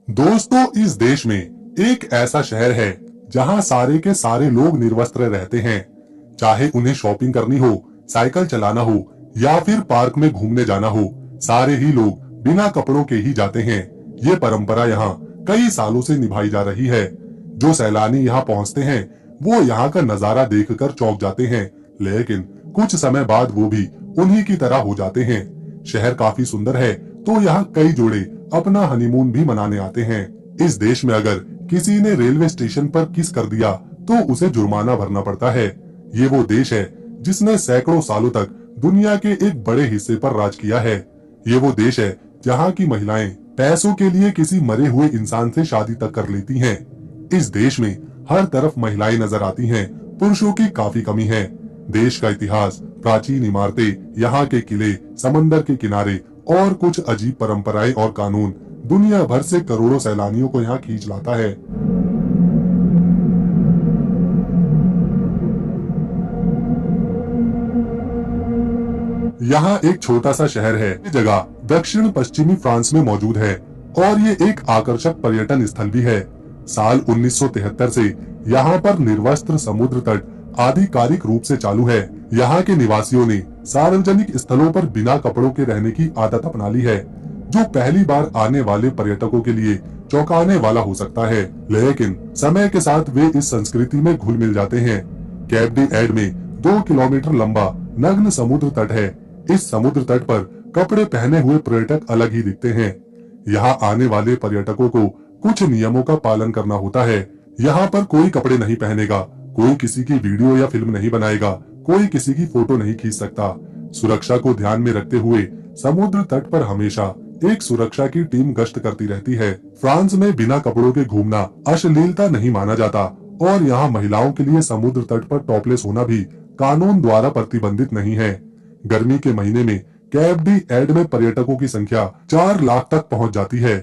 दोस्तों, इस देश में एक ऐसा शहर है जहां सारे के सारे लोग निर्वस्त्र रहते हैं। चाहे उन्हें शॉपिंग करनी हो, साइकिल चलाना हो या फिर पार्क में घूमने जाना हो, सारे ही लोग बिना कपड़ों के ही जाते हैं। ये परंपरा यहाँ कई सालों से निभाई जा रही है। जो सैलानी यहाँ पहुँचते हैं वो यहाँ का नजारा देखकर चौंक जाते हैं, लेकिन कुछ समय बाद वो भी उन्हीं की तरह हो जाते हैं। शहर काफी सुंदर है तो यहाँ कई जोड़े अपना हनीमून भी मनाने आते हैं। इस देश में अगर किसी ने रेलवे स्टेशन पर किस कर दिया तो उसे जुर्माना भरना पड़ता है। ये वो देश है जिसने सैकड़ों सालों तक दुनिया के एक बड़े हिस्से पर राज किया है। ये वो देश है जहाँ की महिलाएं पैसों के लिए किसी मरे हुए इंसान से शादी तक कर लेती हैं। इस देश में हर तरफ महिलाएं नजर आती हैं, पुरुषों की काफी कमी है। देश का इतिहास, प्राचीन इमारतें, यहाँ के किले, समंदर के किनारे और कुछ अजीब परंपराएं और कानून दुनिया भर से करोड़ों सैलानियों को यहाँ खींच लाता है। यहाँ एक छोटा सा शहर है। ये जगह दक्षिण पश्चिमी फ्रांस में मौजूद है और ये एक आकर्षक पर्यटन स्थल भी है। साल 1973 से यहाँ पर निर्वस्त्र समुद्र तट आधिकारिक रूप से चालू है। यहाँ के निवासियों ने सार्वजनिक स्थलों पर बिना कपड़ों के रहने की आदत अपना ली है, जो पहली बार आने वाले पर्यटकों के लिए चौंकाने वाला हो सकता है। लेकिन समय के साथ वे इस संस्कृति में घुल मिल जाते हैं। कैप डी एड में 2 किलोमीटर लंबा नग्न समुद्र तट है। इस समुद्र तट पर कपड़े पहने हुए पर्यटक अलग ही दिखते हैं। यहाँ आने वाले पर्यटकों को कुछ नियमों का पालन करना होता है। यहाँ पर कोई कपड़े नहीं पहनेगा, कोई किसी की वीडियो या फिल्म नहीं बनाएगा, कोई किसी की फोटो नहीं खींच सकता। सुरक्षा को ध्यान में रखते हुए समुद्र तट पर हमेशा एक सुरक्षा की टीम गश्त करती रहती है। फ्रांस में बिना कपड़ों के घूमना अश्लीलता नहीं माना जाता और यहाँ महिलाओं के लिए समुद्र तट पर टॉपलेस होना भी कानून द्वारा प्रतिबंधित नहीं है। गर्मी के महीने में कैप डी एड में पर्यटकों की संख्या 4 लाख तक पहुँच जाती है।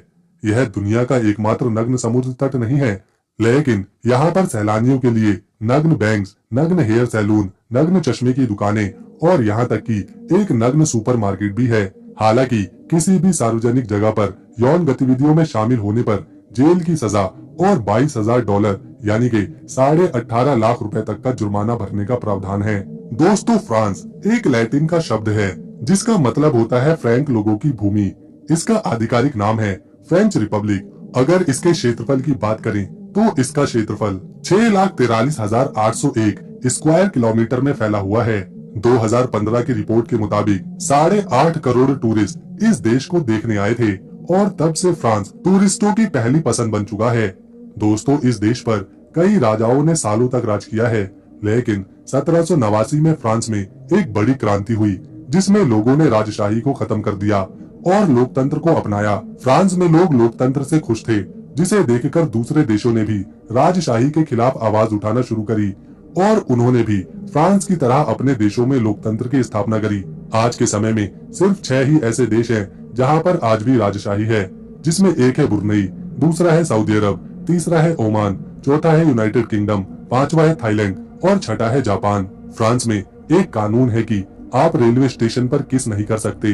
यह दुनिया का एकमात्र नग्न समुद्र तट नहीं है, लेकिन यहाँ पर सैलानियों के लिए नग्न बैंक्स, नग्न हेयर सैलून, नग्न चश्मे की दुकानें और यहाँ तक कि एक नग्न सुपरमार्केट भी है। हालांकि किसी भी सार्वजनिक जगह पर यौन गतिविधियों में शामिल होने पर जेल की सजा और $22,000 यानी कि 18.5 लाख रुपए तक का जुर्माना भरने का प्रावधान है। दोस्तों, फ्रांस एक लैटिन का शब्द है जिसका मतलब होता है फ्रैंक लोगों की भूमि। इसका आधिकारिक नाम है फ्रेंच रिपब्लिक। अगर इसके क्षेत्रफल की बात करें तो इसका क्षेत्रफल 6,43,801 स्क्वायर किलोमीटर में फैला हुआ है। 2015 की रिपोर्ट के मुताबिक 8.5 करोड़ टूरिस्ट इस देश को देखने आए थे और तब से फ्रांस टूरिस्टों की पहली पसंद बन चुका है। दोस्तों, इस देश पर कई राजाओं ने सालों तक राज किया है, लेकिन 1789 में फ्रांस में एक बड़ी क्रांति हुई जिसमें लोगों ने राजशाही को खत्म कर दिया और लोकतंत्र को अपनाया। फ्रांस में लोग लोकतंत्र से खुश थे, जिसे देखकर दूसरे देशों ने भी राजशाही के खिलाफ आवाज उठाना शुरू करी और उन्होंने भी फ्रांस की तरह अपने देशों में लोकतंत्र की स्थापना करी। आज के समय में सिर्फ 6 ही ऐसे देश हैं जहां पर आज भी राजशाही है, जिसमें एक है ब्रुनेई, दूसरा है सऊदी अरब, तीसरा है ओमान, चौथा है यूनाइटेड किंगडम, पांचवा है थाईलैंड और छठा है जापान। फ्रांस में एक कानून है कि आप रेलवे स्टेशन पर किस नहीं कर सकते,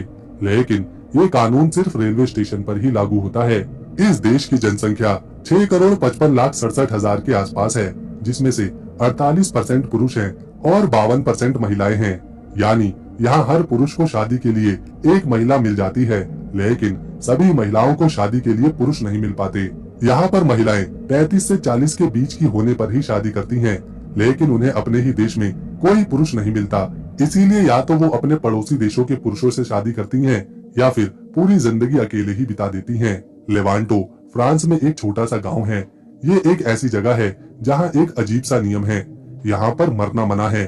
लेकिन ये कानून सिर्फ रेलवे स्टेशन पर ही लागू होता है। इस देश की जनसंख्या 6,55,67,000 के आसपास है, जिसमें से 48% पुरुष हैं और 52% महिलाएं हैं। यानी यहाँ हर पुरुष को शादी के लिए एक महिला मिल जाती है, लेकिन सभी महिलाओं को शादी के लिए पुरुष नहीं मिल पाते। यहाँ पर महिलाएं 35 से 40 के बीच की होने पर ही शादी करती हैं, लेकिन उन्हें अपने ही देश में कोई पुरुष नहीं मिलता। इसीलिए या तो वो अपने पड़ोसी देशों के पुरुषों से शादी करती हैं या फिर पूरी जिंदगी अकेले ही बिता देती हैं। लेवांटो फ्रांस में एक छोटा सा गांव है। ये एक ऐसी जगह है जहां एक अजीब सा नियम है। यहाँ पर मरना मना है।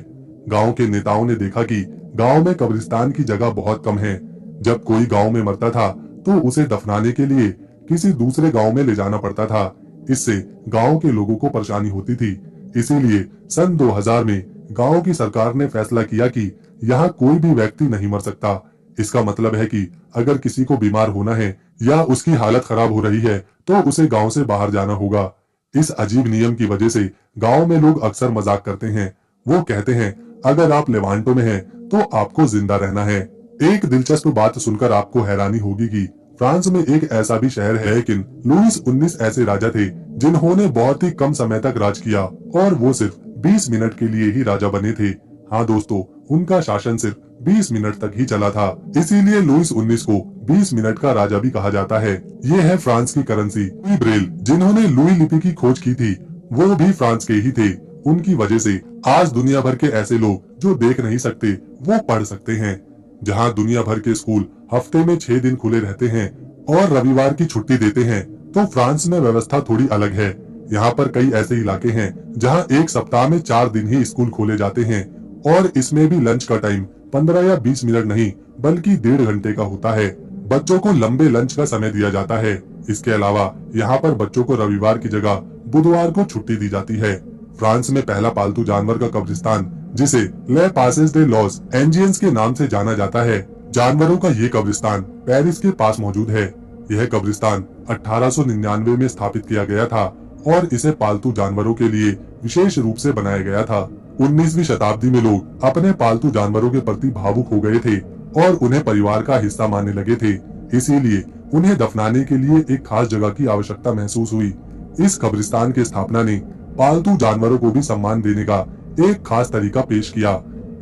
गांव के नेताओं ने देखा कि गांव में कब्रिस्तान की जगह बहुत कम है। जब कोई गांव में मरता था तो उसे दफनाने के लिए किसी दूसरे गांव में ले जाना पड़ता था। इससे गांव के लोगों को परेशानी होती थी। इसीलिए सन 2000 में गांव की सरकार ने फैसला किया कि यहाँ कोई भी व्यक्ति नहीं मर सकता। इसका मतलब है कि अगर किसी को बीमार होना है या उसकी हालत खराब हो रही है तो उसे गांव से बाहर जाना होगा। इस अजीब नियम की वजह से गांव में लोग अक्सर मजाक करते हैं। वो कहते हैं, अगर आप लेवांटो में हैं तो आपको जिंदा रहना है। एक दिलचस्प बात सुनकर आपको हैरानी होगी कि फ्रांस में एक ऐसा भी शहर है, लेकिन लुईस 19 ऐसे राजा थे जिन्होंने बहुत ही कम समय तक राज किया और वो सिर्फ 20 मिनट के लिए ही राजा बने थे। हाँ दोस्तों, उनका शासन सिर्फ 20 मिनट तक ही चला था, इसीलिए लुईस 19 को 20 मिनट का राजा भी कहा जाता है। ये है फ्रांस की करेंसी लुई ब्रेल, जिन्होंने लुई लिपि की खोज की थी वो भी फ्रांस के ही थे। उनकी वजह से आज दुनिया भर के ऐसे लोग जो देख नहीं सकते वो पढ़ सकते हैं। जहाँ दुनिया भर के स्कूल हफ्ते में 6 दिन खुले रहते हैं और रविवार की छुट्टी देते हैं, तो फ्रांस में व्यवस्था थोड़ी अलग है। यहाँ पर कई ऐसे इलाके हैं जहाँ एक सप्ताह में 4 दिन ही स्कूल खोले जाते हैं और इसमें भी लंच का टाइम 15 या 20 मिनट नहीं बल्कि 1.5 घंटे का होता है। बच्चों को लंबे लंच का समय दिया जाता है। इसके अलावा यहाँ पर बच्चों को रविवार की जगह बुधवार को छुट्टी दी जाती है। फ्रांस में पहला पालतू जानवर का कब्रिस्तान, जिसे ले पासेस दे लॉस एंजियंस के नाम से जाना जाता है, जानवरों का ये कब्रिस्तान पेरिस के पास मौजूद है। यह कब्रिस्तान 1899 में स्थापित किया गया था और इसे पालतू जानवरों के लिए विशेष रूप से बनाया गया था। 19वीं शताब्दी में लोग अपने पालतू जानवरों के प्रति भावुक हो गए थे और उन्हें परिवार का हिस्सा मानने लगे थे, इसीलिए उन्हें दफनाने के लिए एक खास जगह की आवश्यकता महसूस हुई। इस कब्रिस्तान की स्थापना ने पालतू जानवरों को भी सम्मान देने का एक खास तरीका पेश किया।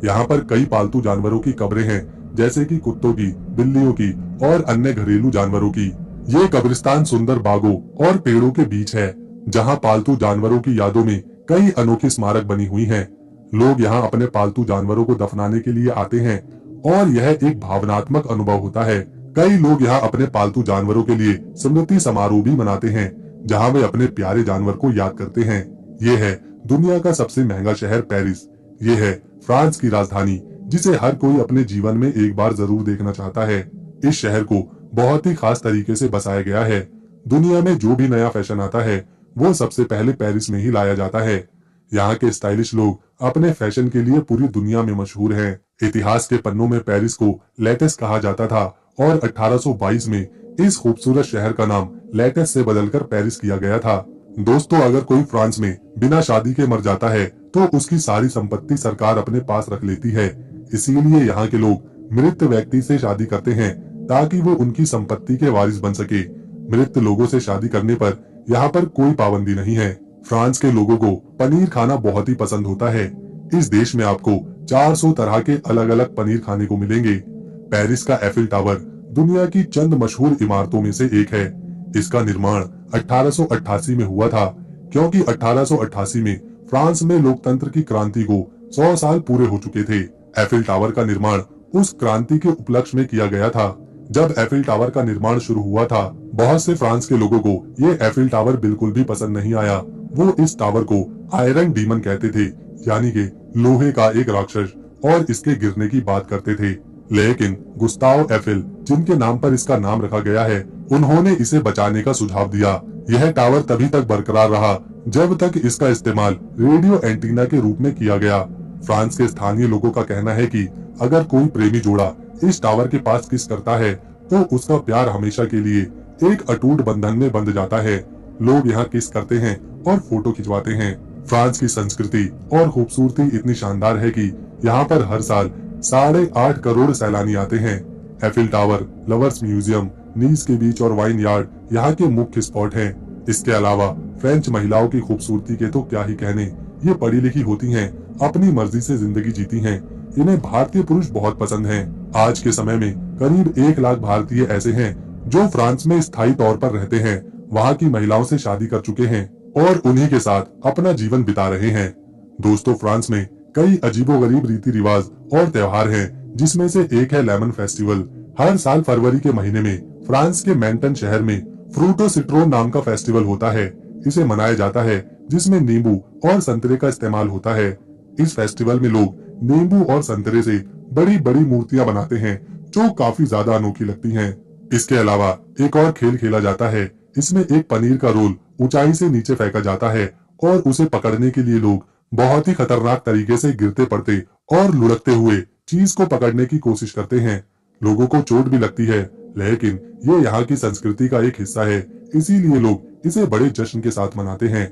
यहाँ पर कई पालतू जानवरों की कब्रें हैं, जैसे कि कुत्तों की, बिल्लियों की और अन्य घरेलू जानवरों की। ये कब्रिस्तान सुंदर बागों और पेड़ों के बीच है, जहाँ पालतू जानवरों की यादों में कई अनोखी स्मारक बनी हुई हैं। लोग यहाँ अपने पालतू जानवरों को दफनाने के लिए आते हैं और यह एक भावनात्मक अनुभव होता है। कई लोग यहाँ अपने पालतू जानवरों के लिए स्मृति समारोह भी मनाते हैं, जहाँ वे अपने प्यारे जानवर को याद करते हैं। ये है दुनिया का सबसे महंगा शहर पेरिस। ये है फ्रांस की राजधानी, जिसे हर कोई अपने जीवन में एक बार जरूर देखना चाहता है। इस शहर को बहुत ही खास तरीके से बसाया गया है। दुनिया में जो भी नया फैशन आता है वो सबसे पहले पेरिस में ही लाया जाता है। यहाँ के स्टाइलिश लोग अपने फैशन के लिए पूरी दुनिया में मशहूर हैं। इतिहास के पन्नों में पेरिस को लेटेस कहा जाता था और 1822 में इस खूबसूरत शहर का नाम लेटेस से बदलकर पेरिस किया गया था। दोस्तों, अगर कोई फ्रांस में बिना शादी के मर जाता है तो उसकी सारी संपत्ति सरकार अपने पास रख लेती है। इसीलिए यहाँ के लोग मृत व्यक्ति से शादी करते हैं ताकि वो उनकी संपत्ति के वारिस बन सके। मृत लोगों से शादी करने पर यहाँ पर कोई पाबंदी नहीं है। फ्रांस के लोगों को पनीर खाना बहुत ही पसंद होता है। इस देश में आपको 400 तरह के अलग अलग पनीर खाने को मिलेंगे। पेरिस का एफिल टावर दुनिया की चंद मशहूर इमारतों में से एक है। इसका निर्माण 1888 में हुआ था, क्योंकि 1888 में फ्रांस में लोकतंत्र की क्रांति को 100 साल पूरे हो चुके थे। एफिल टावर का निर्माण उस क्रांति के उपलक्ष्य में किया गया था। जब एफिल टावर का निर्माण शुरू हुआ था, बहुत से फ्रांस के लोगों को ये एफिल टावर बिल्कुल भी पसंद नहीं आया। वो इस टावर को आयरन डीमन कहते थे, यानी कि लोहे का एक राक्षस, और इसके गिरने की बात करते थे। लेकिन गुस्ताव एफिल, जिनके नाम पर इसका नाम रखा गया है, उन्होंने इसे बचाने का सुझाव दिया। यह टावर तभी तक बरकरार रहा जब तक इसका इस्तेमाल रेडियो एंटीना के रूप में किया गया। फ्रांस के स्थानीय लोगों का कहना है कि अगर कोई प्रेमी जोड़ा इस टावर के पास किस करता है तो उसका प्यार हमेशा के लिए एक अटूट बंधन में बंध जाता है। लोग यहाँ किस करते हैं और फोटो खिंचवाते हैं। फ्रांस की संस्कृति और खूबसूरती इतनी शानदार है कि यहाँ पर हर साल 8.5 करोड़ सैलानी आते हैं। एफिल टावर, लवर्स म्यूजियम, नीस के बीच और वाइन यार्ड यहाँ के मुख्य स्पॉट हैं। इसके अलावा फ्रेंच महिलाओं की खूबसूरती के तो क्या ही कहने। ये पढ़ी लिखी होती हैं, अपनी मर्जी से जिंदगी जीती हैं। इन्हें भारतीय पुरुष बहुत पसंद हैं। आज के समय में करीब 1 लाख भारतीय ऐसे हैं जो फ्रांस में स्थायी तौर पर रहते हैं, वहाँ की महिलाओं से शादी कर चुके हैं और उन्हीं के साथ अपना जीवन बिता रहे हैं। दोस्तों, फ्रांस में कई अजीबोगरीब रीति रिवाज और त्योहार हैं, जिसमें से एक है लेमन फेस्टिवल। हर साल फरवरी के महीने में फ्रांस के मेंटन शहर में फ्रूटो सिट्रोन नाम का फेस्टिवल होता है। इसे मनाया जाता है, जिसमें नींबू और संतरे का इस्तेमाल होता है। इस फेस्टिवल में लोग नींबू और संतरे से बड़ी बड़ी मूर्तियां बनाते हैं, जो काफी ज्यादा अनोखी लगती हैं। इसके अलावा एक और खेल खेला जाता है। इसमें एक पनीर का रोल ऊंचाई से नीचे फेंका जाता है और उसे पकड़ने के लिए लोग बहुत ही खतरनाक तरीके से गिरते पड़ते और लुढ़कते हुए चीज को पकड़ने की कोशिश करते हैं। लोगों को चोट भी लगती है, लेकिन ये यहाँ की संस्कृति का एक हिस्सा है, इसीलिए लोग इसे बड़े जश्न के साथ मनाते हैं।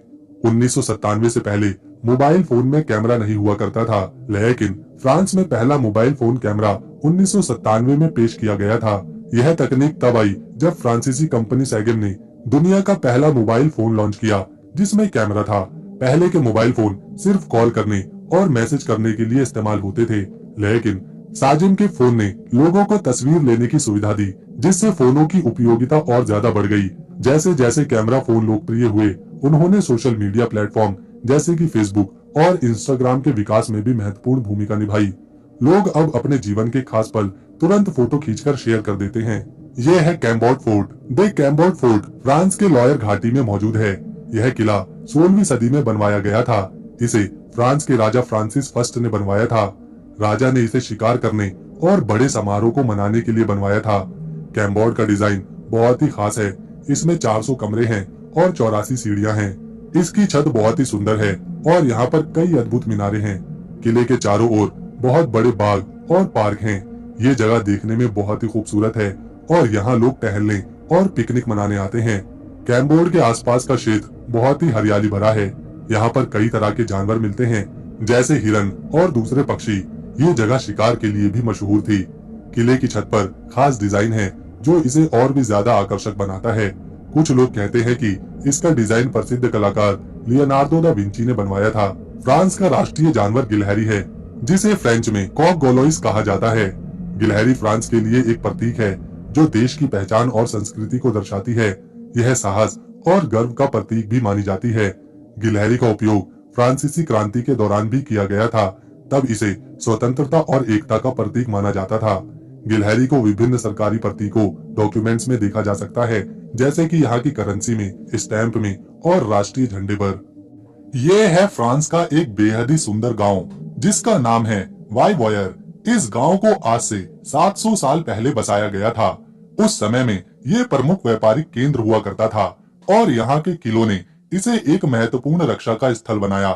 1997 से पहले मोबाइल फोन में कैमरा नहीं हुआ करता था, लेकिन फ्रांस में पहला मोबाइल फोन कैमरा 1997 में पेश किया गया था। यह तकनीक तब आई जब फ्रांसीसी कंपनी सैगम ने दुनिया का पहला मोबाइल फोन लॉन्च किया जिसमें कैमरा था। पहले के मोबाइल फोन सिर्फ कॉल करने और मैसेज करने के लिए इस्तेमाल होते थे, लेकिन साजिम के फोन ने लोगों को तस्वीर लेने की सुविधा दी, जिससे फोनों की उपयोगिता और ज्यादा बढ़ गई। जैसे जैसे कैमरा फोन लोकप्रिय हुए, उन्होंने सोशल मीडिया प्लेटफॉर्म जैसे कि फेसबुक और इंस्टाग्राम के विकास में भी महत्वपूर्ण भूमिका निभाई। लोग अब अपने जीवन के खास पल तुरंत फोटो खींचकर शेयर कर देते हैं। ये है कैम्बोर्ड फोर्ट। द कैम्बोर्ड फोर्ट फ्रांस के लॉयर घाटी में मौजूद है। यह किला 16वीं सदी में बनवाया गया था। इसे फ्रांस के राजा फ्रांसिस फर्स्ट ने बनवाया था। राजा ने इसे शिकार करने और बड़े समारोह को मनाने के लिए बनवाया था। कैम्बोर्ड का डिजाइन बहुत ही खास है। इसमें 400 कमरे हैं और 84 सीढ़ियां हैं। इसकी छत बहुत ही सुंदर है और यहाँ पर कई अद्भुत मीनारे हैं। किले के चारों ओर बहुत बड़े बाग और पार्क हैं। ये जगह देखने में बहुत ही खूबसूरत है और यहाँ लोग टहलने और पिकनिक मनाने आते हैं। कैम्बोर्ड के आसपास का क्षेत्र बहुत ही हरियाली भरा है। यहाँ पर कई तरह के जानवर मिलते हैं, जैसे हिरन और दूसरे पक्षी। ये जगह शिकार के लिए भी मशहूर थी। किले की छत पर खास डिजाइन है जो इसे और भी ज्यादा आकर्षक बनाता है। कुछ लोग कहते हैं कि इसका डिजाइन प्रसिद्ध कलाकार लियोनार्डो दा विंची ने बनवाया था। फ्रांस का राष्ट्रीय जानवर गिलहरी है, जिसे फ्रेंच में कॉक गोलोइस कहा जाता है। गिलहरी फ्रांस के लिए एक प्रतीक है जो देश की पहचान और संस्कृति को दर्शाती है। यह साहस और गर्व का प्रतीक भी मानी जाती है। गिलहरी का उपयोग फ्रांसीसी क्रांति के दौरान भी किया गया था। तब इसे स्वतंत्रता और एकता का प्रतीक माना जाता था। गिलहरी को विभिन्न सरकारी प्रतीकों डॉक्यूमेंट्स में देखा जा सकता है, जैसे कि यहाँ की करेंसी में, स्टैंप में और राष्ट्रीय झंडे पर। ये है फ्रांस का एक बेहद ही सुंदर गांव जिसका नाम है वाइवॉयर। इस गांव को आज से 700 साल पहले बसाया गया था। उस समय में ये प्रमुख व्यापारिक केंद्र हुआ करता था और यहाँ के किलों ने इसे एक महत्वपूर्ण रक्षा का स्थल बनाया।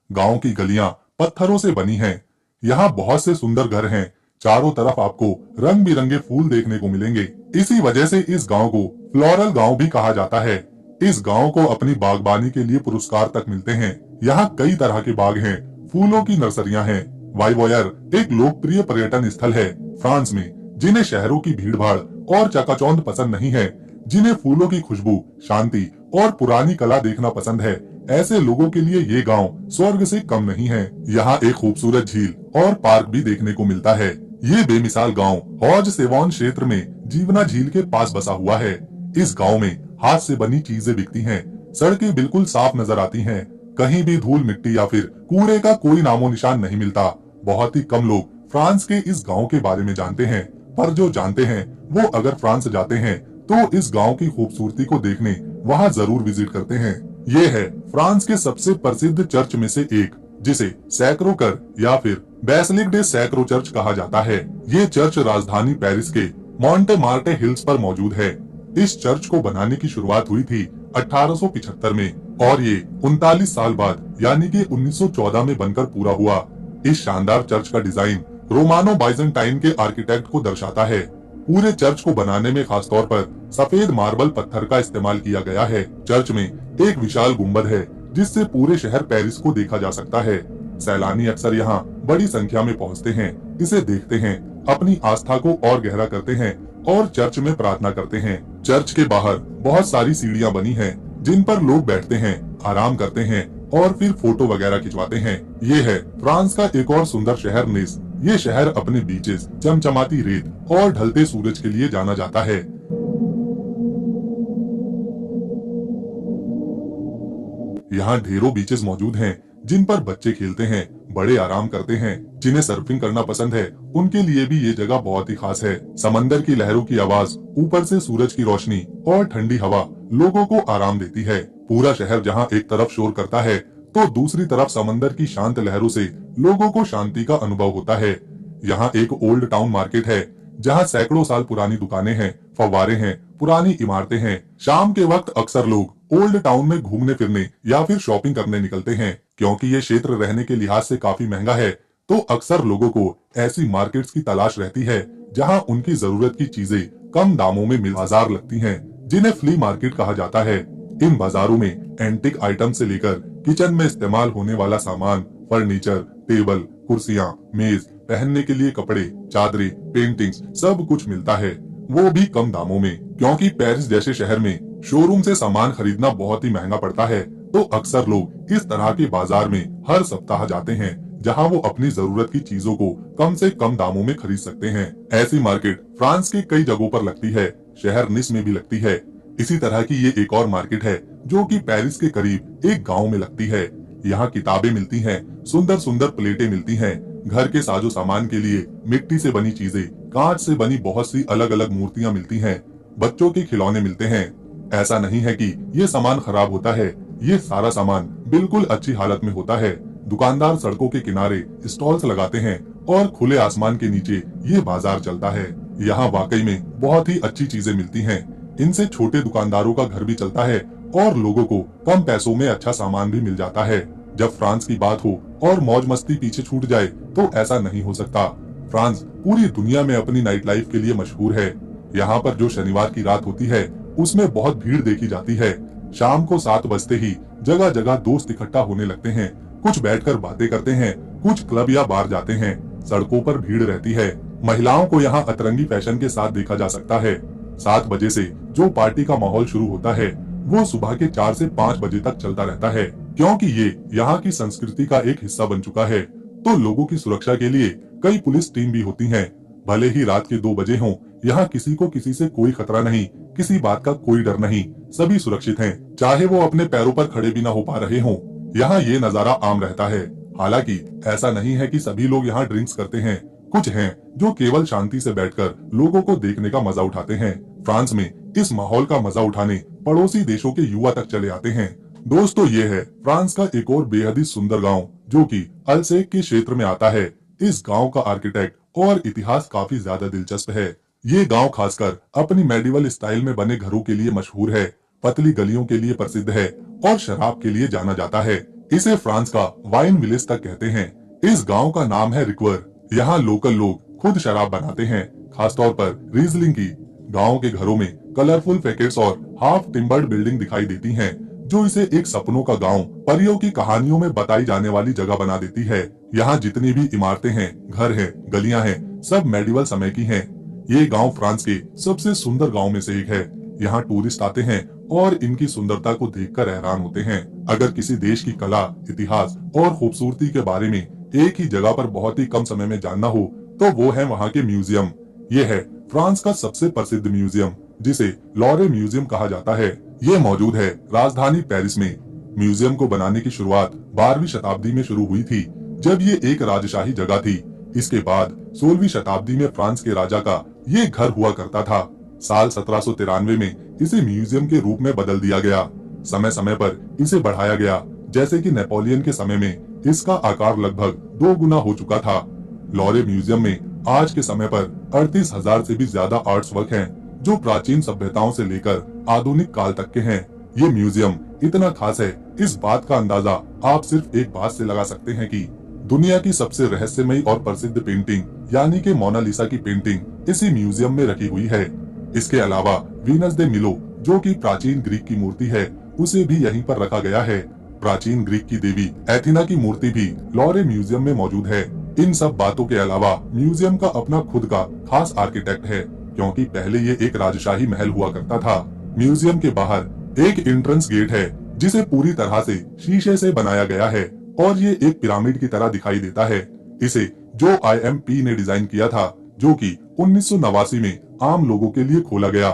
गांव की गलियां पत्थरों से बनी हैं। यहाँ बहुत से सुंदर घर हैं। चारों तरफ आपको रंग बिरंगे फूल देखने को मिलेंगे। इसी वजह से इस गांव को फ्लोरल गांव भी कहा जाता है। इस गांव को अपनी बागबानी के लिए पुरस्कार तक मिलते हैं। यहाँ कई तरह के बाग हैं, फूलों की नर्सरियां हैं। वाइवॉयर एक लोकप्रिय पर्यटन स्थल है फ्रांस में, जिन्हें शहरों की भीड़भाड़ और चकाचौंध पसंद नहीं है, जिन्हें फूलों की खुशबू, शांति और पुरानी कला देखना पसंद है। ऐसे लोगों के लिए ये गांव स्वर्ग से कम नहीं है। यहाँ एक खूबसूरत झील और पार्क भी देखने को मिलता है। ये बेमिसाल गांव हौज सेवॉन क्षेत्र में जीवना झील के पास बसा हुआ है। इस गांव में हाथ से बनी चीजें बिकती हैं। सड़कें बिल्कुल साफ नजर आती हैं। कहीं भी धूल मिट्टी या फिर कूड़े का कोई नामो निशान नहीं मिलता। बहुत ही कम लोग फ्रांस के इस गांव के बारे में जानते हैं, पर जो जानते हैं वो अगर फ्रांस जाते हैं तो इस गांव की खूबसूरती को देखने वहां जरूर विजिट करते हैं। ये है फ्रांस के सबसे प्रसिद्ध चर्च में से एक, जिसे सैक्रो कर या फिर बेसिलिक डे सैक्रो चर्च कहा जाता है। ये चर्च राजधानी पेरिस के मोंटे मार्टे हिल्स पर मौजूद है। इस चर्च को बनाने की शुरुआत हुई थी 1875 में और ये 39 साल बाद यानी कि 1914 में बनकर पूरा हुआ। इस शानदार चर्च का डिजाइन रोमानो बाइजेंटाइन के आर्किटेक्ट को दर्शाता है। पूरे चर्च को बनाने में खासतौर पर सफेद मार्बल पत्थर का इस्तेमाल किया गया है। चर्च में एक विशाल गुंबद है जिससे पूरे शहर पेरिस को देखा जा सकता है। सैलानी अक्सर यहाँ बड़ी संख्या में पहुँचते हैं, इसे देखते हैं, अपनी आस्था को और गहरा करते हैं और चर्च में प्रार्थना करते हैं। चर्च के बाहर बहुत सारी सीढ़ियाँ बनी हैं, जिन पर लोग बैठते हैं, आराम करते हैं और फिर फोटो वगैरह खिंचवाते हैं। ये है फ्रांस का एक और सुंदर शहर निस। ये शहर अपने बीचेस, चमचमाती रेत और ढलते सूरज के लिए जाना जाता है। यहाँ ढेरों बीचेस मौजूद हैं, जिन पर बच्चे खेलते हैं, बड़े आराम करते हैं। जिन्हें सर्फिंग करना पसंद है उनके लिए भी ये जगह बहुत ही खास है। समंदर की लहरों की आवाज, ऊपर से सूरज की रोशनी और ठंडी हवा लोगों को आराम देती है। पूरा शहर जहाँ एक तरफ शोर करता है तो दूसरी तरफ समंदर की शांत लहरों से लोगों को शांति का अनुभव होता है। यहाँ एक ओल्ड टाउन मार्केट है जहाँ सैकड़ों साल पुरानी दुकानें हैं, फव्वारे हैं, पुरानी इमारतें हैं। शाम के वक्त अक्सर लोग ओल्ड टाउन में घूमने फिरने या फिर शॉपिंग करने निकलते हैं। क्योंकि ये क्षेत्र रहने के लिहाज से काफी महंगा है, तो अक्सर लोगों को ऐसी मार्केट्स की तलाश रहती है जहां उनकी जरूरत की चीजें कम दामों में मिल। बाजार लगती हैं, जिन्हें फ्ली मार्केट कहा जाता है। इन बाजारों में एंटिक आइटम से लेकर किचन में इस्तेमाल होने वाला सामान, फर्नीचर, टेबल, कुर्सियां, मेज, पहनने के लिए कपड़े, चादरें, पेंटिंग्स, सब कुछ मिलता है। वो भी कम दामों में, क्योंकि पेरिस जैसे शहर में शोरूम से सामान खरीदना बहुत ही महंगा पड़ता है। तो अक्सर लोग इस तरह के बाजार में हर सप्ताह जाते हैं, जहां वो अपनी जरूरत की चीजों को कम से कम दामों में खरीद सकते हैं। ऐसी मार्केट फ्रांस के कई जगहों पर लगती है, शहर निस में भी लगती है। इसी तरह की ये एक और मार्केट है जो कि पेरिस के करीब एक गांव में लगती है। यहाँ किताबें मिलती हैं, सुंदर सुंदर प्लेटें मिलती हैं, घर के साजो सामान के लिए मिट्टी से बनी चीजें, कांच से बनी बहुत सी अलग अलग मूर्तियाँ मिलती हैं, बच्चों के खिलौने मिलते हैं। ऐसा नहीं है कि ये सामान खराब होता है, ये सारा सामान बिल्कुल अच्छी हालत में होता है। दुकानदार सड़कों के किनारे स्टॉल्स लगाते हैं और खुले आसमान के नीचे ये बाजार चलता है। यहाँ वाकई में बहुत ही अच्छी चीजें मिलती हैं। इनसे छोटे दुकानदारों का घर भी चलता है और लोगों को कम पैसों में अच्छा सामान भी मिल जाता है। जब फ्रांस की बात हो और मौज मस्ती पीछे छूट जाए तो ऐसा नहीं हो सकता। फ्रांस पूरी दुनिया में अपनी नाइट लाइफ के लिए मशहूर है। यहाँ पर जो शनिवार की रात होती है उसमें बहुत भीड़ देखी जाती है। शाम को 7 बजते ही जगह जगह दोस्त इकट्ठा होने लगते हैं, कुछ बैठकर बातें करते हैं, कुछ क्लब या बार जाते हैं। सड़कों पर भीड़ रहती है। महिलाओं को यहाँ अतरंगी फैशन के साथ देखा जा सकता है। 7 बजे से जो पार्टी का माहौल शुरू होता है वो सुबह के 4 से 5 बजे तक चलता रहता है, क्योंकि ये यहाँ की संस्कृति का एक हिस्सा बन चुका है। तो लोगों की सुरक्षा के लिए कई पुलिस टीम भी होती हैं। भले ही रात के 2 बजे हों, यहाँ किसी को किसी से कोई खतरा नहीं, किसी बात का कोई डर नहीं, सभी सुरक्षित हैं, चाहे वो अपने पैरों पर खड़े भी न हो पा रहे हों। यहाँ ये नजारा आम रहता है। हालांकि ऐसा नहीं है कि सभी लोग यहाँ ड्रिंक्स करते हैं, कुछ हैं जो केवल शांति से बैठकर लोगों को देखने का मजा उठाते हैं। फ्रांस में इस माहौल का मजा उठाने पड़ोसी देशों के युवा तक चले आते हैं। दोस्तों, ये है फ्रांस का एक और बेहद ही सुंदर गांव जो कि अल्सेक के क्षेत्र में आता है। इस गांव का आर्किटेक्ट और इतिहास काफी ज्यादा दिलचस्प है। ये गांव खासकर अपनी मेडिवल स्टाइल में बने घरों के लिए मशहूर है, पतली गलियों के लिए प्रसिद्ध है और शराब के लिए जाना जाता है। इसे फ्रांस का वाइन विलेज तक कहते हैं। इस गांव का नाम है रिक्वर। यहाँ लोकल लोग खुद शराब बनाते हैं, खासतौर पर रीजलिंग की। गांव के घरों में कलरफुल पैकेट्स और हाफ टिम्बर्ड बिल्डिंग दिखाई देती हैं, जो इसे एक सपनों का गांव, परियों की कहानियों में बताई जाने वाली जगह बना देती है। यहाँ जितनी भी इमारतें हैं, घर हैं, गलियां हैं, सब मेडिवल समय की हैं। ये गांव फ्रांस के सबसे सुंदर गांव में से एक है। यहाँ टूरिस्ट आते हैं और इनकी सुंदरता को देखकर हैरान होते हैं। अगर किसी देश की कला, इतिहास और खूबसूरती के बारे में एक ही जगह पर बहुत ही कम समय में जानना हो तो वो है वहाँ के म्यूजियम। ये है फ्रांस का सबसे प्रसिद्ध म्यूजियम, जिसे लॉरे म्यूजियम कहा जाता है। ये मौजूद है राजधानी पेरिस में। म्यूजियम को बनाने की शुरुआत 12वीं शताब्दी में शुरू हुई थी, जब ये एक राजशाही जगह थी। इसके बाद 16वीं शताब्दी में फ्रांस के राजा का ये घर हुआ करता था। साल 1793 में इसे म्यूजियम के रूप में बदल दिया गया। समय समय पर इसे बढ़ाया गया, जैसे कि नेपोलियन के समय में इसका आकार लगभग 2 गुना हो चुका था। लॉरे म्यूजियम में आज के समय पर 38,000 से भी ज्यादा आर्ट्स वर्क हैं, जो प्राचीन सभ्यताओं से लेकर आधुनिक काल तक के हैं। ये म्यूजियम इतना खास है, इस बात का अंदाजा आप सिर्फ एक बात से लगा सकते हैं कि दुनिया की सबसे रहस्यमयी और प्रसिद्ध पेंटिंग यानी कि मोनालिसा की पेंटिंग इसी म्यूजियम में रखी हुई है। इसके अलावा वीनस दे मिलो, जो कि प्राचीन ग्रीक की मूर्ति है, उसे भी यहीं पर रखा गया है। प्राचीन ग्रीक की देवी एथिना की मूर्ति भी लॉरे म्यूजियम में मौजूद है। इन सब बातों के अलावा म्यूजियम का अपना खुद का खास आर्किटेक्ट है, क्योंकि पहले ये एक राजशाही महल हुआ करता था। म्यूजियम के बाहर एक एंट्रेंस गेट है, जिसे पूरी तरह से शीशे से बनाया गया है और ये एक पिरामिड की तरह दिखाई देता है। इसे जो IMP ने डिजाइन किया था, जो कि 1989 में आम लोगों के लिए खोला गया।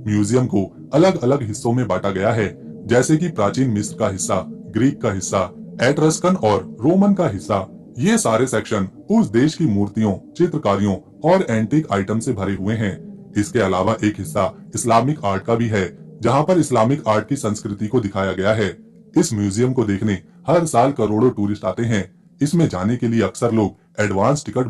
म्यूजियम को अलग अलग हिस्सों में बांटा गया है, जैसे कि प्राचीन मिस्र का हिस्सा, ग्रीक का हिस्सा, एट्रस्कन और रोमन का हिस्सा। ये सारे सेक्शन उस देश की मूर्तियों, चित्रकारियों और एंटीक आइटम से भरे हुए हैं। इसके अलावा एक हिस्सा इस्लामिक आर्ट का भी है, जहाँ पर इस्लामिक आर्ट की संस्कृति को दिखाया गया है। इस म्यूजियम को देखने हर साल करोड़ों टूरिस्ट आते हैं। इसमें जाने के लिए अक्सर लोग एडवांस टिकट